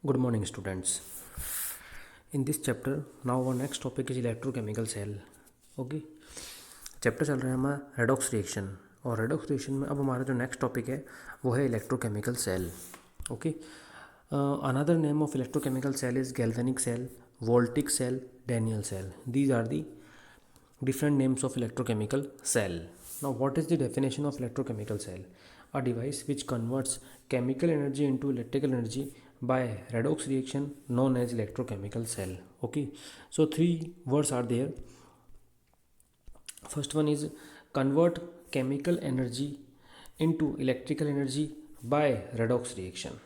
Good morning, students. In this chapter, now our next topic is electrochemical cell. Okay, chapter चल रहा है हमारा redox reaction, और redox reaction में अब हमारा जो नेक्स्ट टॉपिक है वो है electrochemical cell. Okay, another name of electrochemical cell is galvanic cell, voltaic cell, Daniell cell. These are the different names of electrochemical cell. Now, what is the definition of electrochemical cell? A device which converts chemical energy into electrical energy by redox reaction known as electrochemical cell. Okay, so three words are there. First one is convert chemical energy into electrical energy by redox reaction.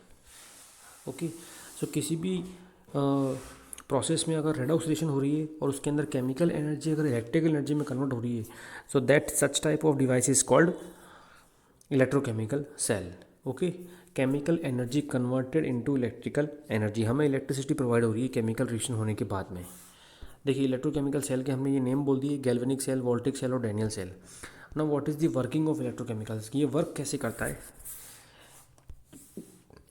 Okay, so किसी भी process में अगर redox reaction हो रही है और उसके अंदर केमिकल एनर्जी अगर इलेक्ट्रिकल एनर्जी में कन्वर्ट हो रही है, so that such type of device is called electrochemical cell. Okay, chemical energy converted into electrical energy, हमें इलेक्ट्रिसिटी प्रोवाइड हो रही है केमिकल रिएक्शन होने के बाद में. देखिए, इलेक्ट्रोकेमिकल सेल के हमने ये नेम बोल दिए, गैल्वेनिक सेल, वोल्टिक सेल और Daniell cell. Now what is the working of electrochemicals, ये वर्क कैसे करता है.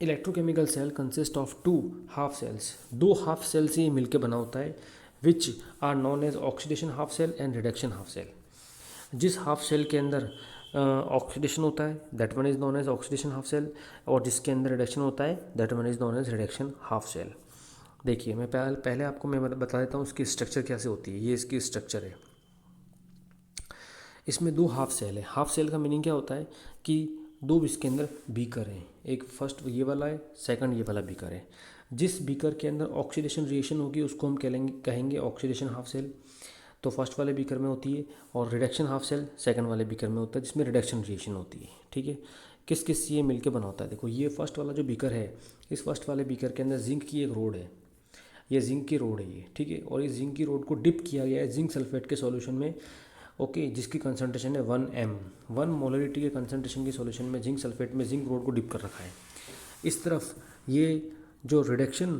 Electrochemical cell consist of two half cells, दो हाफ सेल से ये मिलकर बना होता है, which are known as oxidation half cell and reduction half cell. जिस हाफ सेल के अंदर ऑक्सीडेशन होता है that one is known as oxidation half cell, और जिसके अंदर रिडक्शन होता है that one is known as reduction half cell. देखिए, मैं पहले आपको मैं बता देता हूँ इसकी स्ट्रक्चर कैसे होती है. ये इसकी स्ट्रक्चर है. इसमें दो हाफ सेल है. हाफ सेल का मीनिंग क्या होता है कि दो इसके अंदर बीकर हैं, एक फर्स्ट ये वाला है, सेकंड ये वाला बीकर है. जिस बीकर के अंदर ऑक्सीडेशन रिएक्शन होगी उसको हम कहेंगे ऑक्सीडेशन हाफ सेल, तो फर्स्ट वाले बीकर में होती है, और रिडक्शन हाफ सेल सेकंड वाले बीकर में होता है जिसमें रिडक्शन रिएक्शन होती है. ठीक है, किस किस ये मिलके बना होता है. देखो, ये फर्स्ट वाला जो बीकर है, इस फर्स्ट वाले बीकर के अंदर जिंक की एक रोड है, ये जिंक की रोड है ये. ठीक है, और इस जिंक की रोड को डिप किया गया है जिंक सल्फेट के सॉल्यूशन में. ओके, जिसकी कंसंट्रेशन है 1 m, 1 मोलरिटी के कंसंट्रेशन की सॉल्यूशन में जिंक सल्फेट में जिंक रोड को डिप कर रखा है. इस तरफ ये जो रिडक्शन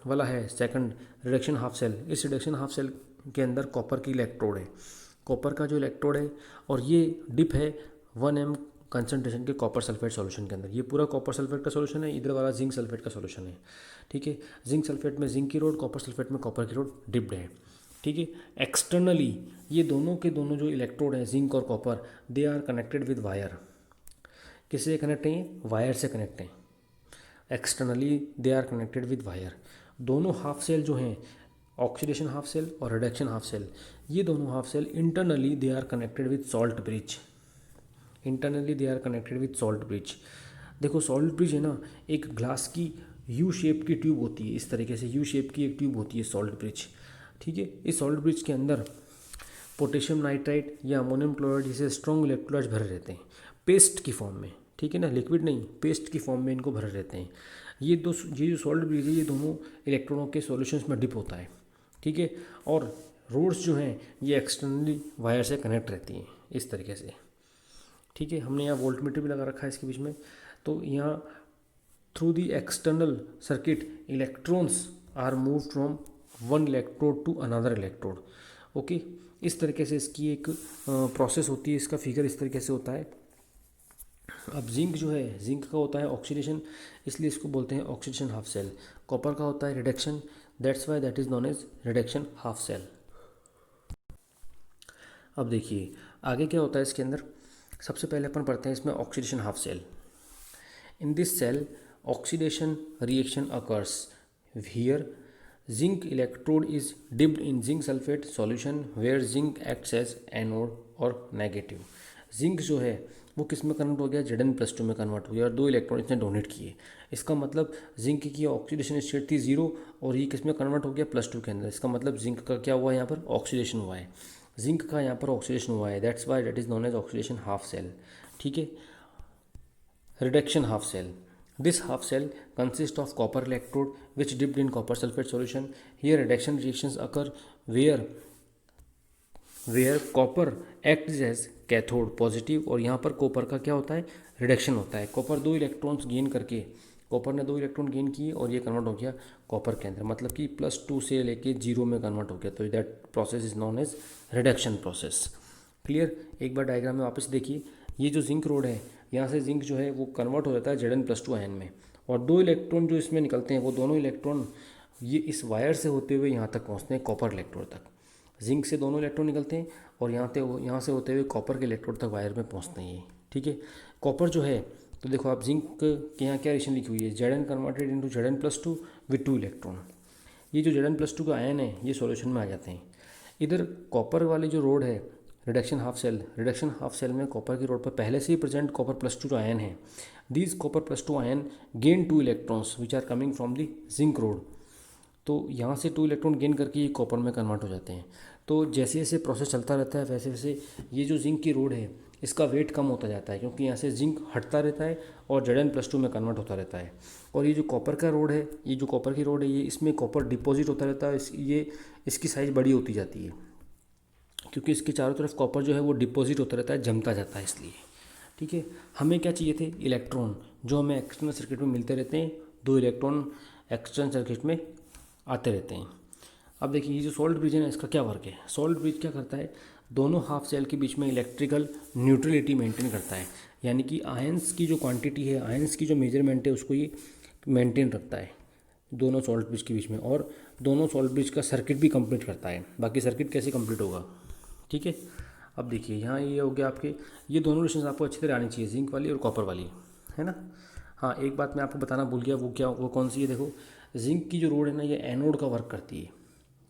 वाला है सेकंड रिडक्शन हाफ सेल, इस रिडक्शन हाफ सेल के अंदर कॉपर की इलेक्ट्रोड है, कॉपर का जो इलेक्ट्रोड है, और ये डिप है 1 m कंसंट्रेशन के कॉपर सल्फेट सॉल्यूशन के अंदर. ये पूरा कॉपर सल्फेट का सॉल्यूशन है, इधर वाला जिंक सल्फेट का सॉल्यूशन है. ठीक है, जिंक सल्फेट में जिंक की रोड, कॉपर सल्फेट में कॉपर की रोड डिप्ड है. ठीक है, एक्सटर्नली ये दोनों के दोनों जो इलेक्ट्रोड हैं जिंक और copper, they are connected with wire. किससे कनेक्ट हैं? वायर से कनेक्ट हैं. Externally they are connected with wire. दोनों हाफ सेल जो हैं, ऑक्सीडेशन हाफ सेल और रिडक्शन हाफ सेल, ये दोनों half cell internally they are connected with salt bridge. Internally they are connected with salt bridge. देखो, salt bridge है ना, एक ग्लास की यू शेप की ट्यूब होती है, इस तरीके से यू शेप की एक ट्यूब होती है सॉल्ट ब्रिज. ठीक है, इस सॉल्ट ब्रिज के अंदर पोटेशियम नाइट्राइट या अमोनियम क्लोराइड जैसे स्ट्रॉन्ग इलेक्ट्रोलाइट्स भरे रहते हैं पेस्ट की फॉर्म में. ठीक है ना, लिक्विड नहीं, पेस्ट की फॉर्म में इनको भरे रहते हैं. ये जो सॉल्ट ब्रिज है ये दोनों इलेक्ट्रॉनों के सॉल्यूशंस में डिप होता है. ठीक है, और रोड्स जो हैं ये एक्सटर्नली वायर से कनेक्ट रहती हैं इस तरीके से. ठीक है, हमने यहाँ वोल्टमीटर भी लगा रखा है इसके बीच में. तो यहाँ through the external circuit electrons are move from one electrode to another electrode. Okay, इस तरीके से इसकी एक प्रोसेस होती है. इसका फिगर इस तरीके से होता है. अब जिंक जो है, जिंक का होता है ऑक्सीडेशन, इसलिए इसको बोलते हैं ऑक्सीडेशन हाफ सेल. कॉपर का होता है reduction, that's why that is known as reduction half cell. अब देखिए आगे क्या होता है इसके अंदर. सबसे पहले अपन पढ़ते हैं इसमें oxidation half cell. In this cell oxidation reaction occurs here zinc electrode is dipped in zinc sulfate solution where zinc acts as anode और नेगेटिव. जिंक जो है वो किस में कन्वर्ट हो गया? Zn+2 में कन्वर्ट हो गया, और दो इलेक्ट्रॉन इसने डोनेट किए. इसका मतलब जिंक की ऑक्सीडेशन स्टेट थी 0 और ये किस में कन्वर्ट हो गया? +2 के अंदर. इसका मतलब जिंक का क्या हुआ? यहाँ पर ऑक्सीडेशन हुआ है. जिंक का यहाँ पर ऑक्सीडेशन हुआ है, that's why that is known as oxidation half cell. ठीक है, reduction half cell. This half cell consists of copper electrode which dipped in copper sulfate solution. Here reduction reactions occur where copper acts as cathode positive, और यहाँ पर copper का क्या होता है? Reduction होता है. कॉपर दो इलेक्ट्रॉन्स गेन करके, कॉपर ने दो इलेक्ट्रॉन गेन किए और ये कन्वर्ट हो गया कॉपर के अंदर, मतलब कि +2 से लेके 0 में कन्वर्ट हो गया. तो that process is known as reduction process. Clear? एक बार डायग्राम में वापस देखिए. ये जो जिंक रोड है, यहाँ से जिंक जो है वो कन्वर्ट हो जाता है Zn+2 आयन में, और 2 इलेक्ट्रॉन जो इसमें निकलते हैं वो दोनों इलेक्ट्रॉन ये इस वायर से होते हुए यहाँ तक पहुँचते हैं कॉपर इलेक्ट्रोड तक। जिंक से दोनों इलेक्ट्रॉन निकलते हैं और यहाँ से होते हुए कॉपर के इलेक्ट्रोड तक वायर में पहुँचते हैं ये, ठीक है। कॉपर जो है तो देखो आप जिंक के यहाँ क्या रिलेशन लिखी हुई है, Zn converted into Zn+2 with 2 electron. ये जो Zn+2 का आयन है ये सॉल्यूशन में आ जाते हैं। इधर कॉपर वाली जो रोड है रिडक्शन हाफ सेल में कॉपर की रोड पर पहले से ही प्रेजेंट कॉपर+2 जो आयन है, दीज कॉपर+2 ion gain 2 electrons which are coming from the zinc rod. तो यहाँ से 2 इलेक्ट्रॉन गेन करके ये कॉपर में कन्वर्ट हो जाते हैं। तो जैसे जैसे प्रोसेस चलता रहता है वैसे वैसे ये जो जिंक की रोड है इसका वेट कम होता जाता है, क्योंकि यहाँ से जिंक हटता रहता है और Zn+2 में कन्वर्ट होता रहता है। और ये जो कॉपर का रोड है, ये जो कॉपर की रोड है, ये इसमें कॉपर डिपॉजिट होता रहता है। ये इसकी साइज़ बड़ी होती जाती है, क्योंकि इसके चारों तरफ कॉपर जो है वो डिपॉजिट होता रहता है, जमता जाता है इसलिए, ठीक है। हमें क्या चाहिए थे, इलेक्ट्रॉन जो हमें एक्सटर्नल सर्किट में मिलते रहते हैं। 2 इलेक्ट्रॉन एक्सटर्नल सर्किट में आते रहते हैं। अब देखिए ये जो सॉल्ट ब्रिज है ना, इसका क्या वर्क है। सॉल्ट ब्रिज क्या करता है, दोनों हाफ सेल के बीच में इलेक्ट्रिकल न्यूट्रलिटी मेंटेन करता है, यानी कि आयंस की जो क्वांटिटी है, आयंस की जो मेजरमेंट है उसको ये मेंटेन रखता है दोनों सॉल्ट ब्रिज के बीच में। और दोनों सॉल्ट ब्रिज का सर्किट भी कंप्लीट करता है। बाकी सर्किट कैसे कंप्लीट होगा, ठीक है। अब देखिए यहाँ ये हो गया आपके, ये दोनों रिलेशन आपको अच्छी तरह आनी चाहिए, जिंक वाली और कॉपर वाली, है ना। हाँ एक बात मैं आपको बताना भूल गया, वो कौन सी है। देखो जिंक की जो रोड है ना, ये एनोड का वर्क करती है।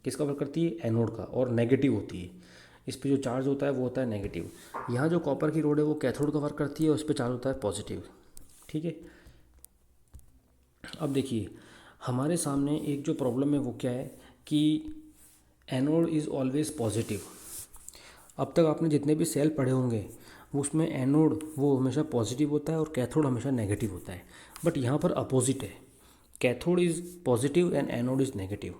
किसका वर्क करती है, एनोड का, और नेगेटिव होती है। इस पे जो चार्ज होता है वो होता है नेगेटिव। यहाँ जो कॉपर की रोड है वो कैथोड का वर्क करती है और उस पर चार्ज होता है पॉजिटिव, ठीक है। अब देखिए हमारे सामने एक जो प्रॉब्लम है वो क्या है कि एनोड इज़ ऑलवेज पॉजिटिव। अब तक आपने जितने भी सेल पढ़े होंगे वो उसमें एनोड वो हमेशा पॉजिटिव होता है और कैथोड हमेशा नेगेटिव होता है। बट यहाँ पर अपोजिट है, cathode is positive and anode is negative.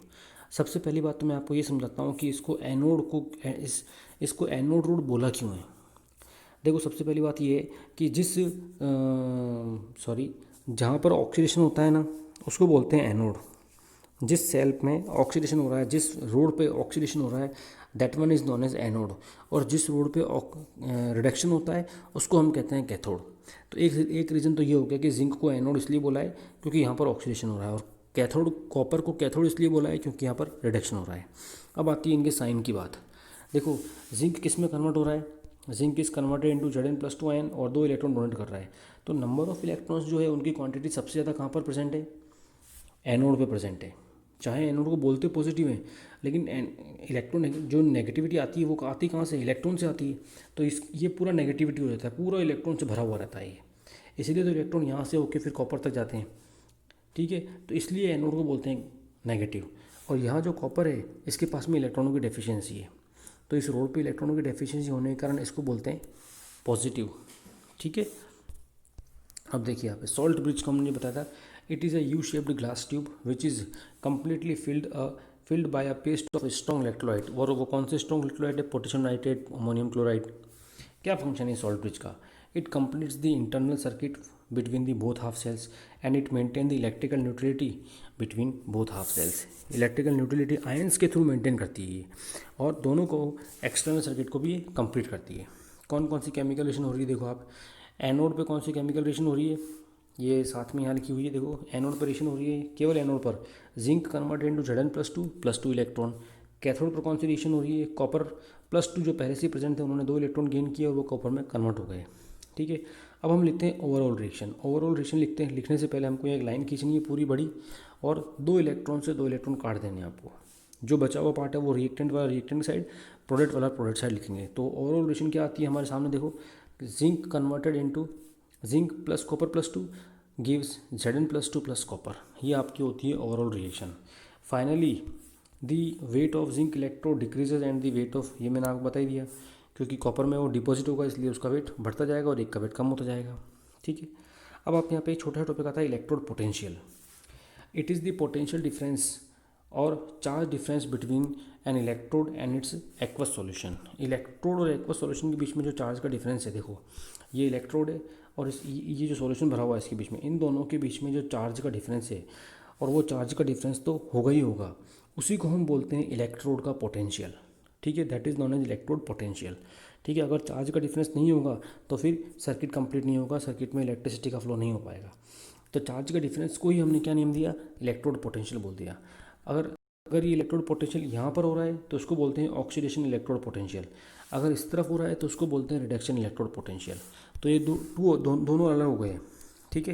सबसे पहली बात तो मैं आपको ये समझाता हूँ कि इसको एनोड को इसको एनोड रोड बोला क्यों है। देखो सबसे पहली बात ये है कि जहाँ पर ऑक्सीडेशन होता है ना उसको बोलते हैं एनोड। जिस सेल में ऑक्सीडेशन हो रहा है, जिस रोड पे ऑक्सीडेशन हो रहा है, that one is known as anode. और जिस रोड पे रिडक्शन होता है उसको हम कहते हैं कैथोड। तो एक रीज़न तो ये हो गया कि जिंक को एनोड इसलिए बोला है क्योंकि यहाँ पर ऑक्सीडेशन हो रहा है, और कैथोड कॉपर को कैथोड इसलिए बोला है क्योंकि यहाँ पर रिडक्शन हो रहा है। अब आती है इनके साइन की बात। देखो जिंक किस में कन्वर्ट हो रहा है, zinc is converted into Zn+2 ion और 2 इलेक्ट्रॉन डोनेट कर रहा है। तो नंबर ऑफ इलेक्ट्रॉन्स जो है उनकी क्वांटिटी सबसे ज़्यादा कहाँ पर प्रेजेंट है, एनोड पे प्रेजेंट है। चाहे एनोड को बोलते पॉजिटिव है, लेकिन इलेक्ट्रॉन जो नेगेटिविटी आती है वो आती कहाँ से, इलेक्ट्रॉन से आती है। तो ये पूरा नेगेटिविटी हो जाता है, पूरा इलेक्ट्रॉन से भरा हुआ रहता है ये, इसीलिए तो इलेक्ट्रॉन यहाँ से होकर फिर कॉपर तक जाते हैं, ठीक है। तो इसलिए एनोड को बोलते हैं नेगेटिव। और यहाँ जो कॉपर है इसके पास में इलेक्ट्रॉनों की डेफिशिएंसी है, तो इस रोड पे इलेक्ट्रॉनों की डेफिशिएंसी होने के कारण इसको बोलते हैं पॉजिटिव, ठीक है। अब देखिए यहाँ पे सॉल्ट ब्रिज को हमने बताया था, it is a U shaped glass tube which is completely filled by a paste of strong electrolyte. और वो कौन से स्ट्रॉन्ग इलेक्ट्रोलाइट है, पोटेशियम नाइट्रेट, अमोनियम क्लोराइड। क्या फंक्शन है सॉल्ट ब्रिज का, it completes the internal circuit between the both half cells and it maintain the electrical neutrality between both half cells. Electrical neutrality ions के through maintain करती है और दोनों को external circuit को भी कंप्लीट करती है। कौन कौन सी केमिकल रिएक्शन हो रही है, देखो आप एनोड पे कौन सी केमिकल रिएक्शन हो रही है, ये साथ में यहाँ लिखी हुई है। देखो एनोड पर रिएक्शन हो रही है, केवल एनोड पर zinc converted into Zn+2 electron. Cathode पर कौन सी रिएक्शन हो रही है, कॉपर+2 जो पहले से प्रेजेंट थे उन्होंने 2 इलेक्ट्रॉन गेन किए और वो कॉपर में कन्वर्ट हो गए, ठीक है। अब हम लिखते हैं ओवरऑल रिएक्शन। ओवरऑल रिएक्शन लिखने से पहले हमको एक लाइन खींचनी है पूरी बड़ी, और 2 इलेक्ट्रॉन से 2 इलेक्ट्रॉन काट देने हैं आपको। जो बचा हुआ पार्ट है वो रिएक्टेंट वाला रिएक्टेंट साइड, प्रोडक्ट वाला प्रोडक्ट साइड लिखेंगे। तो ओवरऑल रिएक्शन क्या आती है हमारे सामने, देखो zinc converted into zinc plus कॉपर+2 गिव्स Zn+2 प्लस कॉपर। ये आपकी होती है overall reaction. Finally the weight of zinc electrode decreases and the weight of, ये मैंने आपको बता ही दिया, क्योंकि कॉपर में वो डिपॉजिट होगा इसलिए उसका वेट बढ़ता जाएगा और एक का वेट कम होता जाएगा, ठीक है। अब आप यहाँ पे एक छोटा टॉपिक आता है electrode potential. It is the potential difference और charge difference between an electrode and its aqueous solution. Electrode और एक्वस सॉल्यूशन के बीच में जो चार्ज का डिफरेंस है, देखो ये इलेक्ट्रोड है और ये जो सॉल्यूशन भरा हुआ है इसके बीच में, इन दोनों के बीच में जो चार्ज का डिफरेंस है, और वो चार्ज का डिफरेंस तो होगा ही होगा, उसी को हम बोलते हैं इलेक्ट्रोड का पोटेंशियल, ठीक है। That is known as electrode potential, ठीक है। अगर चार्ज का डिफरेंस नहीं होगा तो फिर सर्किट कंप्लीट नहीं होगा, सर्किट में इलेक्ट्रिसिटी का फ्लो नहीं हो पाएगा। तो चार्ज का डिफरेंस को ही हमने क्या नेम दिया, इलेक्ट्रोड पोटेंशियल बोल दिया। अगर अगर ये इलेक्ट्रोड पोटेंशियल यहाँ पर हो रहा है तो उसको बोलते हैं ऑक्सीडेशन इलेक्ट्रोड पोटेंशियल, अगर इस तरफ हो रहा है तो उसको बोलते हैं रिडक्शन इलेक्ट्रोड पोटेंशियल। तो ये दोनों अलग हो गए, ठीक है।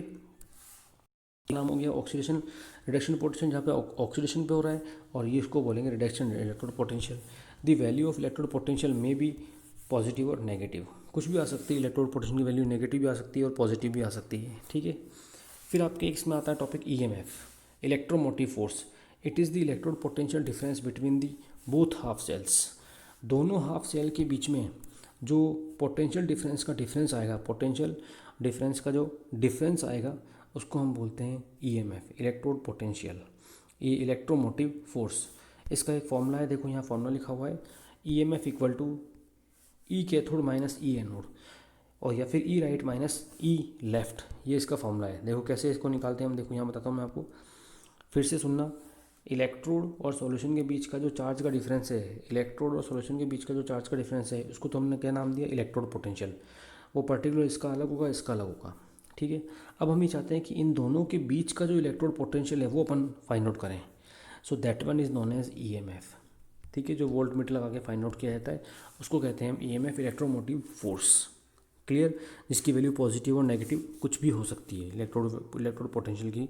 नाम हो गया ऑक्सीडेशन रिडक्शन पोटेंशियल, जहाँ पे ऑक्सीडेशन पे हो रहा है, और ये इसको बोलेंगे reduction electrode potential. The value of electrode potential में बी पॉजिटिव और नेगेटिव, कुछ भी आ सकती है, इलेक्ट्रोड पोटेंशियल की वैल्यू नेगेटिव भी आ सकती है और पॉजिटिव भी आ सकती है, ठीक है। फिर आपके इसमें आता है topic EMF, electromotive force. It is the electrode potential difference between the both half cells. दोनों हाफ सेल के बीच में जो पोटेंशियल डिफरेंस का डिफरेंस आएगा, पोटेंशियल डिफरेंस का जो डिफरेंस आएगा उसको हम बोलते हैं ईएमएफ, इलेक्ट्रोड पोटेंशियल, ये इलेक्ट्रोमोटिव फोर्स। इसका एक फॉर्मूला है, देखो यहाँ फॉर्मूला लिखा हुआ है, EMF equal to E cathode minus E anode, और या फिर E right minus E left, ये इसका फॉर्मूला है। देखो कैसे इसको निकालते हैं हम, देखो यहाँ बताता हूँ मैं आपको, फिर से सुनना। इलेक्ट्रोड और सॉल्यूशन के बीच का जो चार्ज का डिफरेंस है, इलेक्ट्रोड और सॉल्यूशन के बीच का जो चार्ज का डिफरेंस है, उसको तो हमने क्या नाम दिया, इलेक्ट्रोड पोटेंशियल। वो पर्टिकुलर इसका अलग होगा, इसका अलग होगा, ठीक है। अब हम ये चाहते हैं कि इन दोनों के बीच का जो इलेक्ट्रोड पोटेंशियल है वो अपन फाइंड आउट करें। So that one is known as EMF, ठीक है। जो वोल्ट मीटर लगा के फाइंड आउट किया जाता है उसको कहते हैं हम ईएमएफ, इलेक्ट्रोमोटिव फोर्स, क्लियर। जिसकी वैल्यू पॉजिटिव और नेगेटिव कुछ भी हो सकती है, इलेक्ट्रोड पोटेंशियल की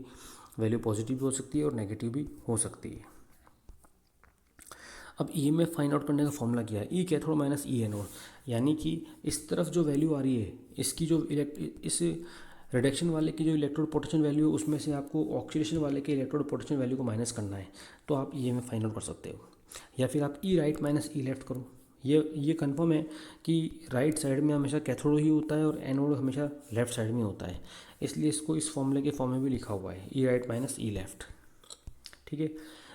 वैल्यू पॉजिटिव भी हो सकती है और नेगेटिव भी हो सकती है। अब ईएमएफ फाइंड आउट करने का फॉर्मूला क्या है, ई कैथोड माइनस ई एनोड, यानी कि इस तरफ जो वैल्यू आ रही है इसकी जो इस रिडक्शन वाले की जो इलेक्ट्रोड पोटेंशियल वैल्यू है उसमें से आपको ऑक्सीडेशन वाले के इलेक्ट्रोड पोटेंशियल वैल्यू को माइनस करना है, तो आप ईएमएफ फाइंड आउट कर सकते हो। या फिर आप ई राइट माइनस ई लेफ्ट करो, ये कंफर्म है कि राइट साइड में हमेशा कैथोड ही होता है और एनोड हमेशा लेफ्ट साइड में होता है, इसलिए इसको इस फॉर्मूले के फॉर्म में भी लिखा हुआ है, ई राइट माइनस ई लेफ्ट, ठीक है।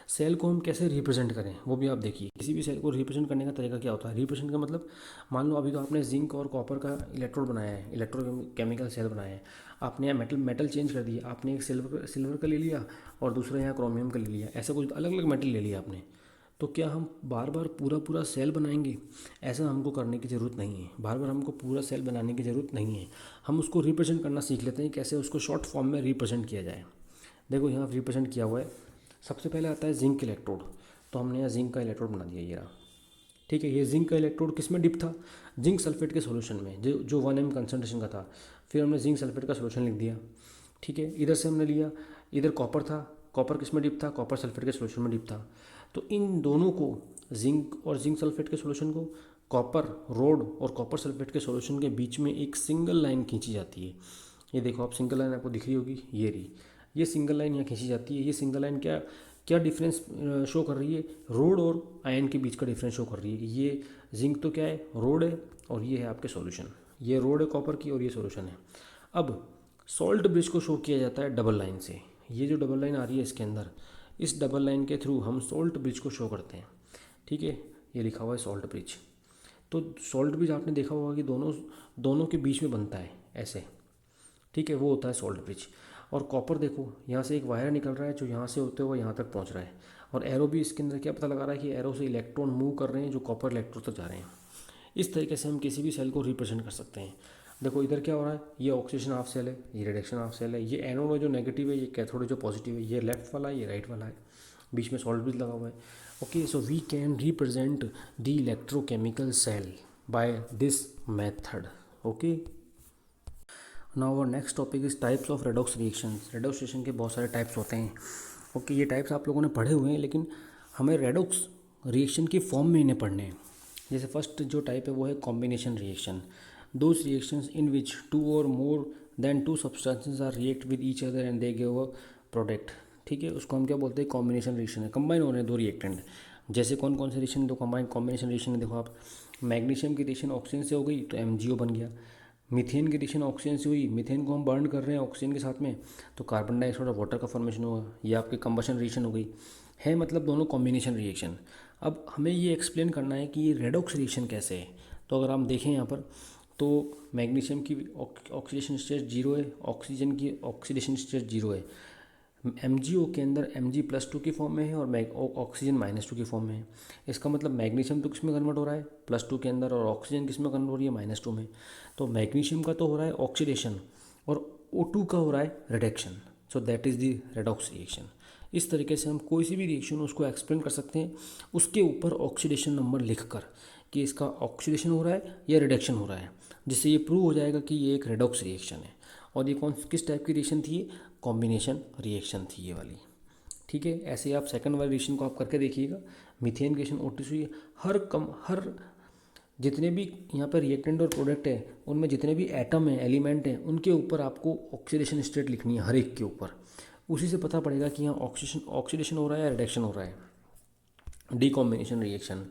सेल को हम कैसे रिप्रेजेंट करें वो भी आप देखिए। किसी भी सेल को रिप्रेजेंट करने का तरीका क्या होता है, रिप्रेजेंट का मतलब, मान लो अभी तो आपने जिंक और कॉपर का इलेक्ट्रोड बनाया है, इलेक्ट्रोकेमिकल सेल बनाया है, आपने यहाँ मेटल चेंज कर दिया, आपने एक सिल्वर का ले लिया और दूसरा यहाँ क्रोमियम का ले लिया, ऐसा कुछ अलग अलग मेटल ले लिया आपने, तो क्या हम बार बार पूरा सेल बनाएंगे? ऐसा हमको करने की ज़रूरत नहीं है, बार बार हमको पूरा सेल बनाने की ज़रूरत नहीं है। हम उसको रिप्रेजेंट करना सीख लेते हैं, कैसे उसको शॉर्ट फॉर्म में रिप्रेजेंट किया जाए। देखो यहाँ रिप्रेजेंट किया हुआ है, सबसे पहले आता है जिंक इलेक्ट्रोड, तो हमने यहाँ जिंक का इलेक्ट्रोड बना दिया ये रहा, ठीक है। ये जिंक का इलेक्ट्रोड किस में डिप था, जिंक सल्फेट के सॉल्यूशन में, जो 1 ml कंसनट्रेशन का था, फिर हमने जिंक सल्फेट का सॉल्यूशन लिख दिया, ठीक है। इधर से हमने लिया, इधर कॉपर था, कॉपर किस में डिप था, कॉपर सल्फेट के सॉल्यूशन में डिप था। तो इन दोनों को, जिंक और जिंक सल्फेट के सॉल्यूशन को, कॉपर रोड और कॉपर सल्फेट के सॉल्यूशन के बीच में एक सिंगल लाइन खींची जाती है। ये देखो आप, सिंगल लाइन आपको दिख रही होगी, ये रही, ये सिंगल लाइन यहाँ खींची जाती है। ये सिंगल लाइन क्या क्या डिफरेंस शो कर रही है, रोड और आयन के बीच का डिफरेंस शो कर रही है कि ये जिंक तो क्या है, रोड है, और ये है आपके सॉल्यूशन, ये रोड है कॉपर की और ये सॉल्यूशन है। अब सॉल्ट ब्रिज को शो किया जाता है डबल लाइन से, ये जो डबल लाइन आ रही है इसके अंदर, इस डबल लाइन के थ्रू हम सॉल्ट ब्रिज को शो करते हैं, ठीक है। ये लिखा हुआ है सॉल्ट ब्रिज। तो सॉल्ट ब्रिज आपने देखा होगा कि दोनों के बीच में बनता है ऐसे, ठीक है, वो होता है सॉल्ट ब्रिज। और कॉपर देखो, यहाँ से एक वायर निकल रहा है जो यहाँ से होते हुए यहाँ तक पहुँच रहा है, और एरो भी इसके अंदर क्या पता लगा रहा है कि एरो से इलेक्ट्रॉन मूव कर रहे हैं जो कॉपर इलेक्ट्रोड तक जा रहे हैं। इस तरीके से हम किसी भी सेल को रिप्रेजेंट कर सकते हैं। देखो इधर क्या हो रहा है, ये ऑक्सीडेशन हाफ सेल है, ये रिडक्शन हाफ सेल है, ये एनोड है जो नेगेटिव है, ये कैथोड है जो पॉजिटिव है, ये लेफ्ट वाला है, ये राइट वाला है, बीच में सॉल्ट ब्रिज लगा हुआ है। Okay, so we can represent the electrochemical cell by this method. Okay, now our next topic is types of redox reaction. Redox reaction के बहुत सारे टाइप्स होते हैं। ओके, ये टाइप्स आप लोगों ने पढ़े हुए हैं, लेकिन हमें रेडॉक्स रिएक्शन की फॉर्म में इन्हें पढ़ने हैं। जैसे फर्स्ट जो टाइप है वो है combination reaction, those reactions in which 2 or more than 2 substances are react with each other and they give a product, ठीक है। उसको हम क्या बोलते हैं, कॉम्बिनेशन रिएक्शन है, कंबाइन हो रहे हैं दो रिएक्टेंट। जैसे कौन कौन से रिएक्शन, दो कंबाइन कॉम्बिनेशन रिएक्शन है। देखो आप, मैग्नीशियम की रिएक्शन ऑक्सीजन से हो गई तो MgO बन गया, मीथेन की रिएक्शन ऑक्सीजन से हुई, मीथेन को हम बर्न कर रहे हैं ऑक्सीजन के साथ में, तो कार्बन डाइऑक्साइड और वाटर का फॉर्मेशन हुआ, ये आपकी कंबशन रिएक्शन हो गई है, मतलब दोनों कॉम्बिनेशन रिएक्शन। अब हमें ये एक्सप्लेन करना है कि ये रेडॉक्स रिएक्शन कैसे है। तो अगर हम देखें यहाँ पर, तो मैग्नीशियम की ऑक्सीडेशन स्टेट 0 है, ऑक्सीजन की ऑक्सीडेशन स्टेट 0 है, MgO के अंदर Mg+2 की फॉर्म में है और ऑक्सीजन -2 की फॉर्म में है। इसका मतलब मैग्नीशियम तो किस में कन्वर्ट हो रहा है, +2 के अंदर, और ऑक्सीजन किस में कन्वर्ट हो रही है, -2 में। तो मैग्नीशियम का तो हो रहा है ऑक्सीडेशन, और O2 का हो रहा है reduction, so that is the redox reaction. इस तरीके से हम कोई सी भी रिएक्शन उसको एक्सप्लेन कर सकते हैं उसके ऊपर ऑक्सीडेशन नंबर लिख कर कि इसका ऑक्सीडेशन हो रहा है या रिडक्शन हो रहा है, जिससे ये प्रूव हो जाएगा कि ये एक रेडॉक्स रिएक्शन है। और ये किस टाइप की रिएक्शन थी, कॉम्बिनेशन रिएक्शन थी ये वाली। ठीक है, ऐसे आप सेकंड वाली रिएक्शन को आप करके देखिएगा, मीथेन रिएक्शन O2 हर जितने भी यहाँ पर रिएक्टेंट और प्रोडक्ट है उनमें जितने भी एटम हैं, एलिमेंट हैं, उनके ऊपर आपको ऑक्सीडेशन स्टेट लिखनी है हर एक के ऊपर। उसी से पता पड़ेगा कि यहाँ ऑक्सीडेशन हो रहा है या रिडक्शन हो रहा है। Decombination reaction,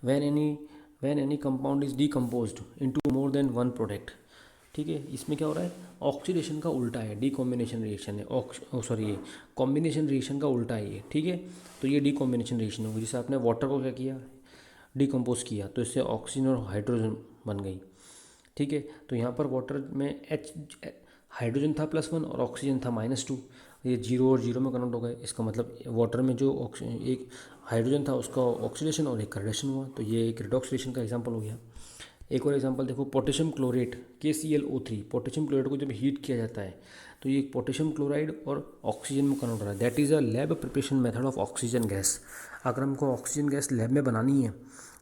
when any compound is decomposed into more than one product. ठीक है, इसमें क्या हो रहा है, ऑक्सीडेशन का उल्टा है, डीकॉम्बिनेशन रिएक्शन है, ये कॉम्बिनेशन रिएक्शन का उल्टा है ये। ठीक है, तो ये डीकॉम्बिनेशन रिएक्शन होगी। जैसे आपने वाटर को क्या किया, डिकम्पोज किया, तो इससे ऑक्सीजन और हाइड्रोजन बन गई। ठीक है, तो यहाँ पर वाटर में हाइड्रोजन था +1 और ऑक्सीजन था -2, ये 0 और 0 में कन्वर्ट हो गए। इसका मतलब वाटर में जो एक हाइड्रोजन था उसका ऑक्सीडेशन और एक रिडक्शन हुआ, तो ये एक रिडॉक्स रिएक्शन का एग्जांपल हो गया। एक और एग्जांपल देखो, potassium chlorate KClO3। Potassium chloride को जब हीट किया जाता है तो ये पोटेशियम क्लोराइड और ऑक्सीजन में कन्वर्ट हो रहा है। That is a lab preparation method of oxygen gas. अगर हमको ऑक्सीजन गैस लैब में बनानी है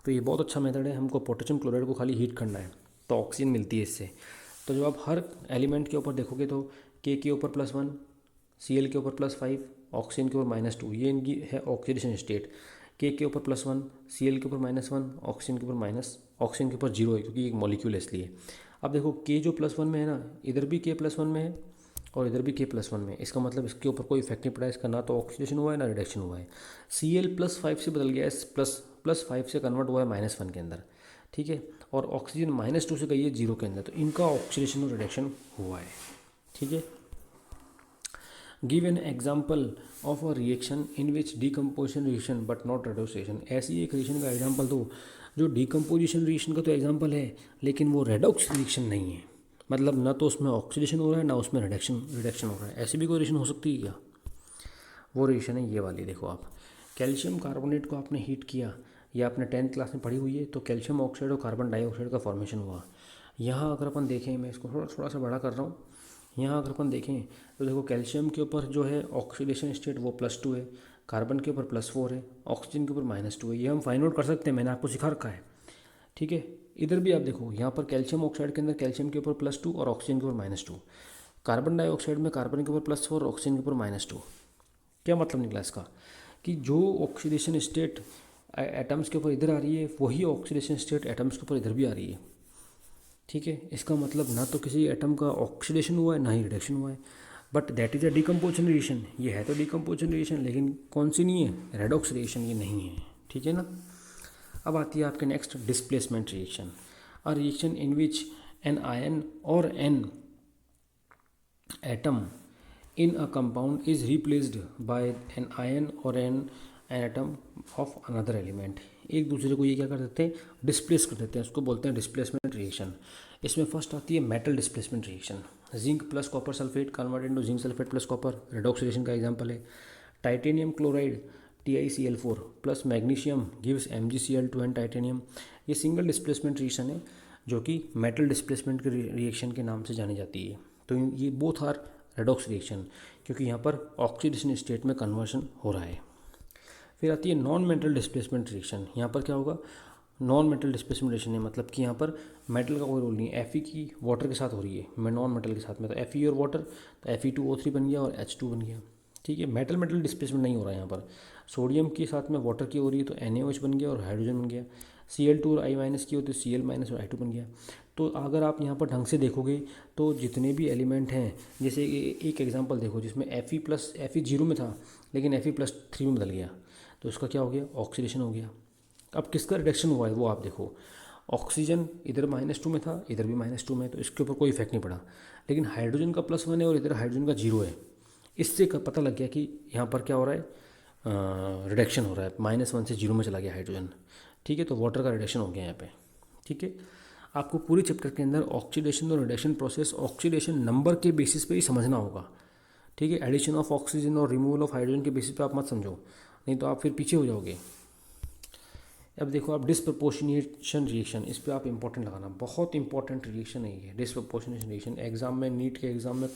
तो ये बहुत अच्छा मेथड है। हमको पोटेशियम क्लोराइड को खाली हीट करना है तो ऑक्सीजन मिलती है इससे। तो जब आप हर एलिमेंट के ऊपर देखोगे तो K के ऊपर +1, Cl के ऊपर +5, ऑक्सीजन के ऊपर -2, ये इनकी है ऑक्सीडेशन स्टेट। K के ऊपर +1, Cl के ऊपर -1, ऑक्सीजन के ऊपर ऑक्सीजन के ऊपर 0 है क्योंकि एक मॉलिक्यूल है इसलिए। अब देखो K जो +1 में है ना, इधर भी K +1 में है और इधर भी K +1 में, इसका मतलब इसके ऊपर कोई इफेक्ट नहीं पड़ा है, इसका ना तो ऑक्सीडेशन हुआ है ना रिडक्शन हुआ है। Cl +5 से बदल गया है, +5 से कन्वर्ट हुआ है -1 के अंदर। ठीक है, और ऑक्सीजन -2 से गई है 0 के अंदर, तो इनका ऑक्सीडेशन और रिडक्शन हुआ है। ठीक है, give an example of a reaction in which decomposition reaction but not redox reaction. ऐसी एक रिएक्शन का एग्जाम्पल दो जो डीकम्पोजिशन रिएक्शन का तो एग्जाम्पल है लेकिन वो रेडॉक्स रिएक्शन नहीं है, मतलब ना तो उसमें ऑक्सीडेशन हो रहा है ना उसमें रिडक्शन हो रहा है। ऐसी भी कोई रिएक्शन हो सकती है क्या? वो रिएक्शन है ये वाली। देखो आप, कैल्शियम कार्बोनेट को आपने हीट किया, या आपने 10th क्लास में पढ़ी हुई है, तो कैल्शियम ऑक्साइड और कार्बन डाइऑक्साइड का फॉर्मेशन हुआ। यहाँ अगर अपन देखें, मैं इसको थोड़ा सा बड़ा कर रहा हूँ, यहाँ अगर अपन देखें तो देखो कैल्शियम के ऊपर जो है ऑक्सीडेशन स्टेट वो +2 है, कार्बन के ऊपर +4 है, ऑक्सीजन के ऊपर -2 है। ये हम फाइंड आउट कर सकते हैं, मैंने आपको सिखा रखा है। ठीक है, इधर भी आप देखो, यहाँ पर कैल्शियम ऑक्साइड के अंदर कैल्शियम के ऊपर +2 और ऑक्सीजन के ऊपर -2, कार्बन डाइऑक्साइड में कार्बन के ऊपर +4 और ऑक्सीजन के ऊपर -2। क्या मतलब निकला इसका, कि जो ऑक्सीडेशन स्टेट एटम्स के ऊपर इधर आ रही है वही ऑक्सीडेशन स्टेट एटम्स के ऊपर इधर भी आ रही है। ठीक है, इसका मतलब ना तो किसी एटम का ऑक्सीडेशन हुआ है ना ही रिडक्शन हुआ है, but that is a decomposition reaction. ये है तो डीकम्पोजिशन रिएक्शन, लेकिन कौन सी नहीं है, रेडॉक्स रिएक्शन ये नहीं है। ठीक है ना। अब आती है आपके next, displacement reaction. A reaction in which an ion और an atom in a compound is replaced by an ion or an atom of another element। एक दूसरे को ये क्या कर देते हैं, डिस्प्लेस कर देते हैं, उसको बोलते हैं डिस्प्लेसमेंट रिएक्शन। इसमें फर्स्ट आती है metal displacement reaction. Zinc plus copper sulphate convert into zinc sulphate plus copper, redox reaction का एग्जांपल है। Titanium chloride TiCl4 plus magnesium gives MgCl2 and titanium. ये सिंगल डिस्प्लेसमेंट रिएक्शन है जो कि metal displacement के reaction के नाम से जानी जाती है। तो ये बोथ आर रेडॉक्स रिएक्शन, क्योंकि यहाँ पर ऑक्सीडेशन स्टेट में कन्वर्शन हो रहा है। फिर आती है नॉन मेटल डिस्प्लेसमेंट रिएक्शन। यहाँ पर क्या होगा, नॉन मेटल डिस्प्लेसमेंट रिएक्शन है, मतलब कि यहाँ पर मेटल का कोई रोल नहीं है। Fe की वाटर के साथ हो रही है, मैं नॉन मेटल के साथ में, तो Fe और वाटर, तो Fe2O3 बन गया और H2 बन गया। ठीक है, मेटल मेटल डिस्प्लेसमेंट नहीं हो रहा है यहाँ पर। सोडियम के साथ में वाटर की हो रही है तो NaOH बन गया और हाइड्रोजन बन गया। Cl2 और I- की होती है Cl- और I2 बन गया। तो अगर आप यहाँ पर ढंग से देखोगे तो जितने भी एलिमेंट हैं, जैसे एक एग्जांपल देखो जिसमें Fe 0 में था लेकिन Fe+3 में बदल गया, तो उसका क्या हो गया, ऑक्सीडेशन हो गया। अब किसका रिडक्शन हुआ है वो आप देखो, ऑक्सीजन इधर -2 में था, इधर भी -2 में, तो इसके ऊपर कोई इफेक्ट नहीं पड़ा। लेकिन हाइड्रोजन का +1 है और इधर हाइड्रोजन का 0 है, इससे पता लग गया कि यहाँ पर क्या हो रहा है, रिडक्शन हो रहा है। -1 से 0 में चला गया हाइड्रोजन। ठीक है, तो वाटर का रिडक्शन हो गया यहाँ पे। ठीक है, आपको पूरे चैप्टर के अंदर ऑक्सीडेशन और रिडक्शन प्रोसेस ऑक्सीडेशन नंबर के बेसिस पे ही समझना होगा। ठीक है, एडिशन ऑफ ऑक्सीजन और रिमूवल ऑफ हाइड्रोजन के बेसिस पे आप मत समझो, नहीं तो आप फिर पीछे हो जाओगे। अब देखो आप डिसप्रपोर्शनेशन रिएक्शन, इस पे आप इंपॉर्टेंट लगाना, बहुत इंपॉर्टेंट रिएक्शन है ये डिसप्रपोर्शनेशन रिएक्शन। एग्जाम में, नीट के एग्जाम में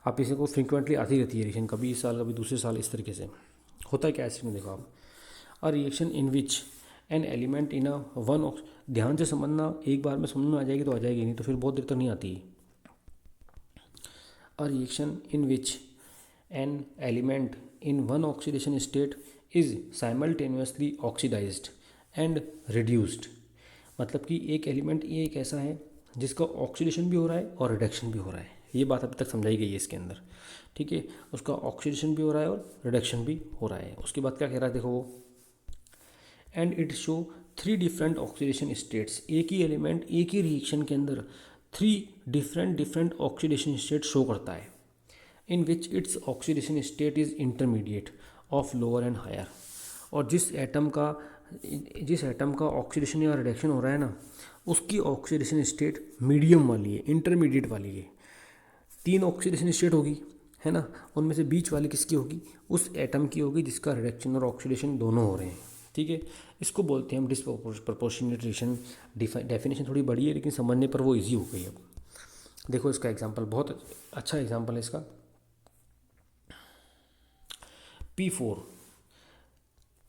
आप इसे को फ्रिक्वेंटली आती रहती है रिएक्शन, कभी इस साल कभी दूसरे साल, इस तरीके से होता है क्या ऐसे में। देखो आप, अ reaction in which an element in a one, ध्यान से समझना, एक बार में समझ में आ जाएगी तो आ जाएगी, नहीं तो फिर बहुत देर तक नहीं आती। अ reaction in which an element in one oxidation state is simultaneously oxidized and reduced। मतलब कि एक एलिमेंट ये एक ऐसा है जिसका ऑक्सीडेशन भी हो रहा है और रिडक्शन भी हो रहा है। ये बात अभी तक समझाई गई है इसके अंदर, ठीक है। उसका ऑक्सीडेशन भी हो रहा है और रिडक्शन भी हो रहा है। उसके बाद क्या कह रहा है देखो वो, and it show 3 different oxidation states. एक ही एलिमेंट एक ही रिएक्शन के अंदर 3 डिफरेंट ऑक्सीडेशन स्टेट शो करता है, in which its oxidation state is intermediate of lower and higher। और जिस एटम का ऑक्सीडेशन या रिडक्शन हो रहा है ना, उसकी ऑक्सीडेशन स्टेट मीडियम वाली है, इंटरमीडिएट वाली है। 3 ऑक्सीडेशन स्टेट होगी, है ना, उनमें से बीच वाली किसकी होगी, उस एटम की होगी जिसका रिडक्शन और ऑक्सीडेशन दोनों हो रहे हैं, ठीक है। इसको बोलते हैं हम डिसप्रपोर्शनेट रिएक्शन। डेफिनेशन थोड़ी बड़ी है लेकिन समझने पर वो ईजी हो गई। अब देखो इसका एग्जाम्पल, बहुत अच्छा एग्जाम्पल है इसका। P4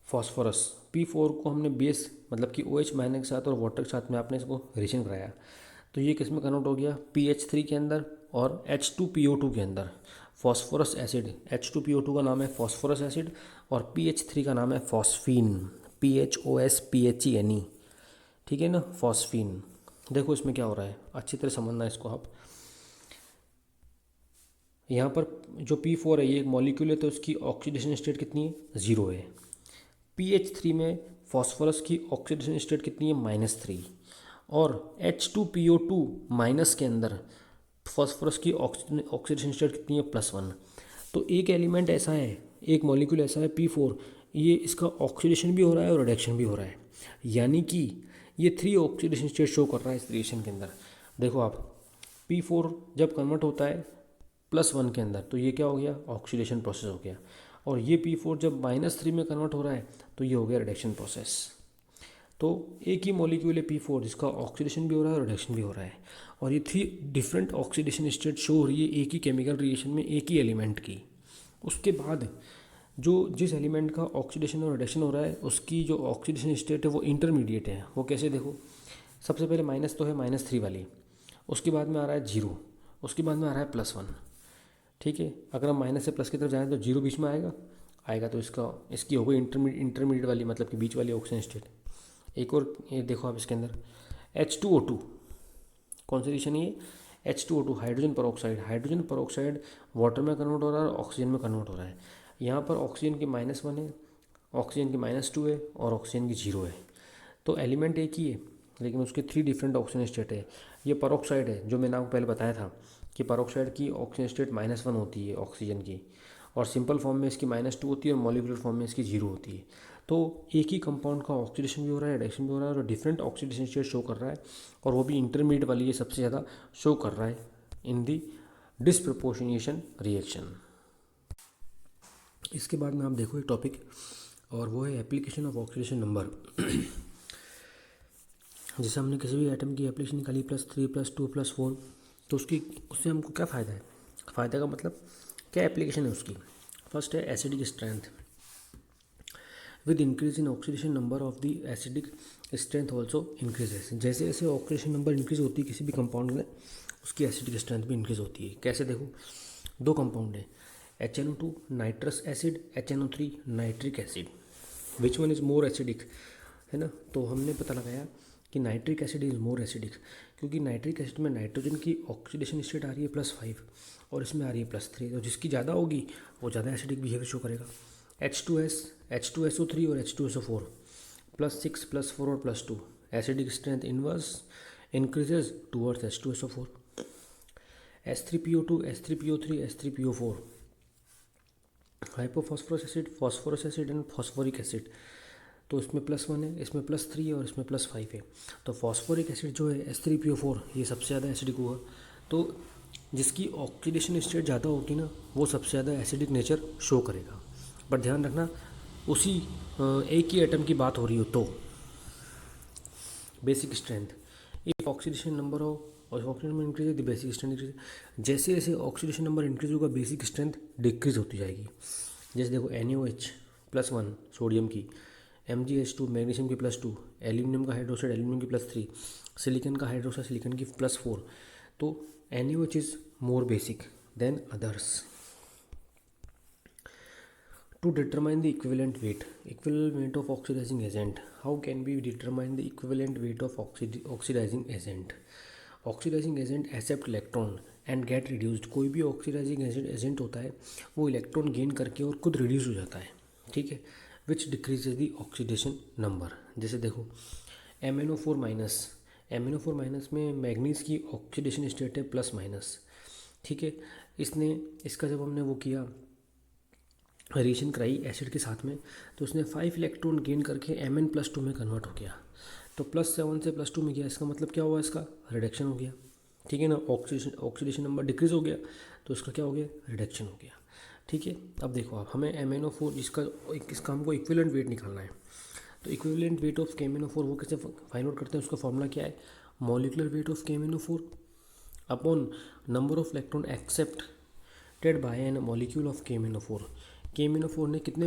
फॉस्फोरस, P4 को हमने बेस मतलब कि OH माइनस के साथ और वाटर के साथ में आपने इसको रिएक्शन कराया, तो ये किस में कन्वर्ट हो गया, PH3 के अंदर और H2PO2 के अंदर। फॉस्फोरस एसिड, H2PO2 का नाम है फॉस्फोरस एसिड और PH3 का नाम है फॉस्फीन, PHOSPHENE, ठीक है ना, फॉस्फीन। देखो इसमें क्या हो रहा है, अच्छी तरह समझना इसको आप। यहाँ पर जो P4 है ये एक मॉलिक्यूल है, तो इसकी ऑक्सीडेशन स्टेट कितनी है, 0 है। PH3 में फॉस्फोरस की ऑक्सीडेशन स्टेट कितनी है, -3। और H2PO2 माइनस के अंदर फॉस्फोरस की ऑक्सीडेशन स्टेट कितनी है, +1। तो एक एलिमेंट ऐसा है, एक मॉलिक्यूल ऐसा है P4, ये इसका ऑक्सीडेशन भी हो रहा है और रिडक्शन भी हो रहा है, यानी कि ये 3 ऑक्सीडेशन स्टेट शो कर रहा है इस रिएक्शन के अंदर। देखो आप, P4 जब कन्वर्ट होता है +1 के अंदर, तो ये क्या हो गया, ऑक्सीडेशन प्रोसेस हो गया। और ये P4 जब -3 में कन्वर्ट हो रहा है तो ये हो गया रिडक्शन प्रोसेस। तो एक ही मॉलिक्यूल है P4 जिसका ऑक्सीडेशन भी हो रहा है और रिडक्शन भी हो रहा है, और ये 3 डिफरेंट ऑक्सीडेशन स्टेट शो हो रही है एक ही केमिकल रिएक्शन में, एक ही एलिमेंट की। उसके बाद जो जिस एलिमेंट का ऑक्सीडेशन और रिडक्शन हो रहा है उसकी जो ऑक्सीडेशन स्टेट है वो इंटरमीडिएट है। वो कैसे, देखो सबसे पहले माइनस तो है -3 वाली, उसके बाद में आ रहा है 0, उसके बाद में आ रहा है +1, ठीक है। अगर हम माइनस से प्लस की तरफ जाएँ तो 0 बीच में आएगा तो इसकी हो गई इंटरमीडिएट वाली, मतलब कि बीच वाली ऑक्सीजन स्टेट। एक और ये देखो आप इसके अंदर H2O2, कौन सी रिएक्शन है ये, H2O2 हाइड्रोजन पर ऑक्साइड वाटर में कन्वर्ट हो रहा है और ऑक्सीजन में कन्वर्ट हो रहा है। यहाँ पर ऑक्सीजन की -1 है, ऑक्सीजन की -2 है और ऑक्सीजन की 0 है। तो एलिमेंट एक ही है लेकिन उसके 3 डिफरेंट ऑक्सीजन स्टेट है। ये पर है, जो मैंने आपको पहले बताया था कि पर की ऑक्सीजन स्टेट -1 होती है ऑक्सीजन की, और सिंपल फॉर्म में इसकी -2 होती है और मॉलिक्यूलर फॉर्म में इसकी 0 होती है। तो एक ही कंपाउंड का ऑक्सीडेशन भी हो रहा है, रिडक्शन भी हो रहा है और डिफरेंट ऑक्सीडेशन स्टेट शो कर रहा है, और वो भी इंटरमीडिएट वाली ये सबसे ज़्यादा शो कर रहा है इन दी डिसप्रपोर्शनेशन रिएक्शन। इसके बाद में आप देखो एक टॉपिक, और वो है एप्लीकेशन ऑफ ऑक्सीडेशन नंबर। जैसे हमने किसी भी आइटम की एप्लीकेशन निकाली +3 +2 +4, तो उससे हमको क्या फ़ायदा है, फ़ायदा का मतलब क्या एप्लीकेशन है उसकी। फर्स्ट है acidic strength, with increase in oxidation number of the acidic strength also increases. जैसे जैसे ऑक्सीडेशन नंबर इंक्रीज होती है किसी भी कंपाउंड में, उसकी एसिडिक स्ट्रेंथ भी इंक्रीज होती है। कैसे, देखो 2 कंपाउंड है, HNO2 nitrous acid, HNO3 nitric acid, which one is more acidic, है ना। तो हमने पता लगाया कि nitric acid is more acidic, क्योंकि नाइट्रिक एसिड में नाइट्रोजन की ऑक्सीडेशन स्टेट आ रही है +5 और इसमें आ रही है +3, तो जिसकी ज़्यादा होगी वो ज़्यादा एसिडिक बिहेवियर शो करेगा। H2S, H2SO3 और H2SO4 +6 +4 और +2, acidic strength inverse increases towards H2SO4। H3PO2, H3PO3, H3PO4 hypophosphorous acid, phosphorous acid and phosphoric acid, तो इसमें +1 है, इसमें +3 है और इसमें +5 है। तो फॉस्फोरिक एसिड जो है H3PO4 ये सबसे ज़्यादा एसिडिक होगा। तो जिसकी ऑक्सीडेशन स्टेट ज़्यादा होगी ना वो सबसे ज़्यादा एसिडिक नेचर शो करेगा। पर ध्यान रखना उसी एक ही एटम की बात हो रही हो तो, basic strength, if oxidation number of और oxidation number increase the basic strength increase. जैसे जैसे ऑक्सीडेशन नंबर इंक्रीज होगा बेसिक स्ट्रेंथ डिक्रीज होती जाएगी। जैसे देखो NaOH+1 सोडियम की, MgH2 मैग्नीशियम की +2, एल्यूमिनियम का हाइड्रोक्साइड एल्यूमिनियम की +3, सिलिकॉन का हाइड्रोक्साइड सिलिकॉन की +4। तो NaOH is more basic than others. To determine the equivalent weight of oxidizing agent, how can we determine the equivalent weight of oxidizing agent? Oxidizing agent accept electron and get reduced। कोई भी oxidizing agent होता है वो electron gain करके और खुद reduce हो जाता है, ठीक है, विच डिक्रीजेज द ऑक्सीडेशन नंबर। जैसे देखो MnO4- में मैग्नीज की ऑक्सीडेशन स्टेट है +-, ठीक है। इसका जब हमने वो किया रिएक्शन कराई एसिड के साथ में, तो उसने 5 इलेक्ट्रॉन गेन करके Mn+2 में कन्वर्ट हो गया। तो +7 से +2 में गया, इसका मतलब क्या हुआ, इसका रिडक्शन हो गया, ठीक है ना। ऑक्सीडेशन नंबर डिक्रीज हो गया तो इसका क्या हो गया, रिडक्शन हो गया, ठीक है। अब देखो आप हमें MnO4 इसका हमको इक्विवेलेंट वेट निकालना है। तो इक्विवेलेंट वेट ऑफ KMnO4 वो कैसे फाइंड आउट करते हैं, उसका फॉर्मूला क्या है, molecular weight of KMnO4 upon number of electron accepted by an molecule of KMnO4। KMnO4 ने कितने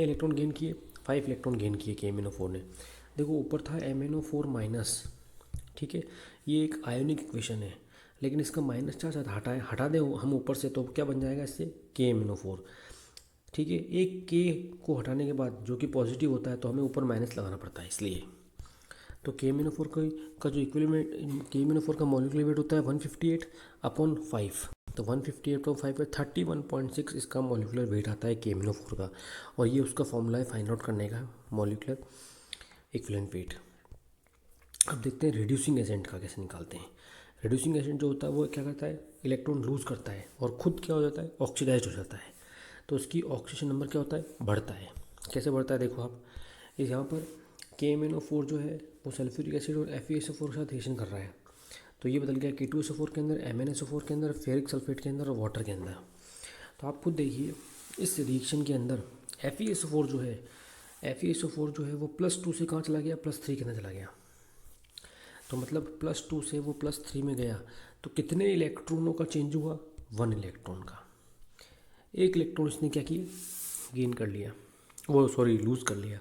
इलेक्ट्रॉन गेन किए, 5 इलेक्ट्रॉन गेन किए KMnO4 ने। देखो ऊपर था MnO4-, ठीक है, ये एक आयोनिक इक्वेशन है, लेकिन इसका माइनस चार्ज हटा दें हम ऊपर से, तो क्या बन जाएगा इससे KMnO4, ठीक है। एक K को हटाने के बाद जो कि पॉजिटिव होता है तो हमें ऊपर माइनस लगाना पड़ता है, इसलिए। तो KMnO4 का जो इक्विवेलेंट KMnO4 का मॉलिक्यूलर वेट होता है 158/5। तो 158/5 है 31.6 इसका मॉलिकुलर वेट आता है KMnO4 का, और ये उसका फॉर्मूला है फाइंड आउट करने का मॉलिकुलर इक्विवेलेंट वेट। अब देखते हैं रिड्यूसिंग एजेंट का कैसे निकालते हैं। रिड्यूसिंग एजेंट जो होता है वो क्या करता है, इलेक्ट्रॉन लूज करता है और खुद क्या हो जाता है, ऑक्सीडाइज हो जाता है। तो उसकी ऑक्सीडेशन नंबर क्या होता है, बढ़ता है। कैसे बढ़ता है, देखो आप इस यहाँ पर KMnO4 जो है वो सल्फ्यूरिक एसिड और FeSO4 के साथ रिएक्शन कर रहा है, तो ये बदल गया K2SO4 के अंदर, MnSO4 के अंदर, फेरिक सल्फेट के अंदर और वाटर के अंदर। तो आप खुद देखिए इस रिएक्शन के अंदर FeSO4 जो है वो +2 से कहाँ चला गया, +3 के अंदर चला गया। तो मतलब +2 से वो +3 में गया, तो कितने इलेक्ट्रॉनों का चेंज हुआ, 1 इलेक्ट्रॉन का। एक इलेक्ट्रॉन इसने क्या किया, गेन कर लिया, वो सॉरी लूज़ कर लिया,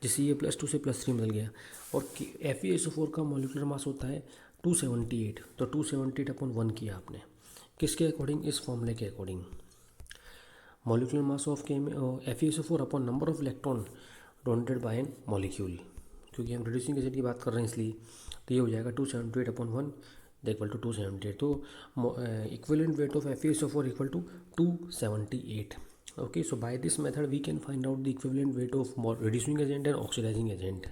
जिससे ये +2 से +3 बदल गया। और FeSO4 का मॉलिक्यूलर मास होता है 278, तो 278/1 किया आपने, किसके अकॉर्डिंग, इस फॉर्मूले के according. Molecular mass of FeSO4 upon number of electron donated by an molecule, क्योंकि हम रिड्यूसिंग एजेंट की बात कर रहे हैं इसलिए। तो ये हो जाएगा 278/1 इक्वल टू 278। तो equivalent weight of FeSO4 equal to 278। Okay, so by this method we can find out the equivalent weight of reducing agent and oxidizing agent.